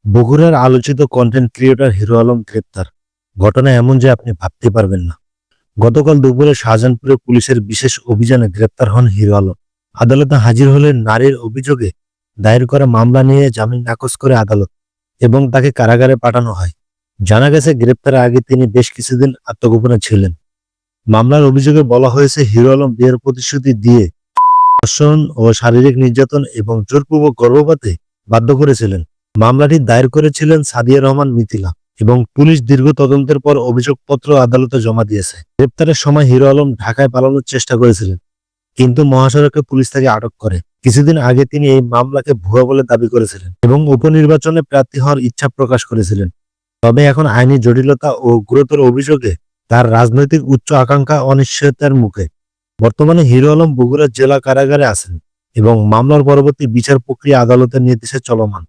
বগুড়ার আলোচিত content creator hero Alam গ্রেপ্তার। ঘটনা এমন যে আপনি ভাবতে পারবেন না। গতকাল দুপুরে শাহজাহানপুরে পুলিশের বিশেষ অভিযানে গ্রেপ্তার হন হিরো আলম। আদালতে হাজির হলেন নারীর অভিযোগে দায়ের করা মামলা নিয়ে জামিন নাকচ করে আদালত এবং তাকে কারাগারে পাঠানো হয়। জানা গেছে গ্রেপ্তারের আগে তিনি বেশ কিছুদিন আত্মগোপনে ছিলেন। মামলার অভিযোগে বলা হয়েছে হিরো আলম বিয়ের প্রতিশ্রুতি দিয়ে ধর্ষণ ও শারীরিক নির্যাতন এবং জোরপূর্বক গর্ভপাতে বাধ্য করেছিলেন। মামলাটি দায়ের করেছিলেন সাদিয়া রহমান মিথিলা এবং পুলিশ দীর্ঘ তদন্তের পর অভিযোগপত্র আদালতে জমা দিয়েছে। গ্রেপ্তারের সময় হিরো আলম ঢাকায় পালানোর চেষ্টা করেছিলেন, কিন্তু মহাসড়কে পুলিশ তাকে আটক করে। কিছুদিন আগে তিনি এই মামলাকে ভুয়া বলে দাবি করেছিলেন এবং উপনির্বাচনে প্রার্থী হওয়ার ইচ্ছা প্রকাশ করেছিলেন। তবে এখন আইনি জটিলতা ও গুরুতর অভিযোগে তার রাজনৈতিক উচ্চ আকাঙ্ক্ষা অনিশ্চয়তার মুখে। বর্তমানে হিরো আলম বগুড়া জেলা কারাগারে আছেন এবং মামলার পরবর্তী বিচার প্রক্রিয়া আদালতের নির্দেশে চলমান।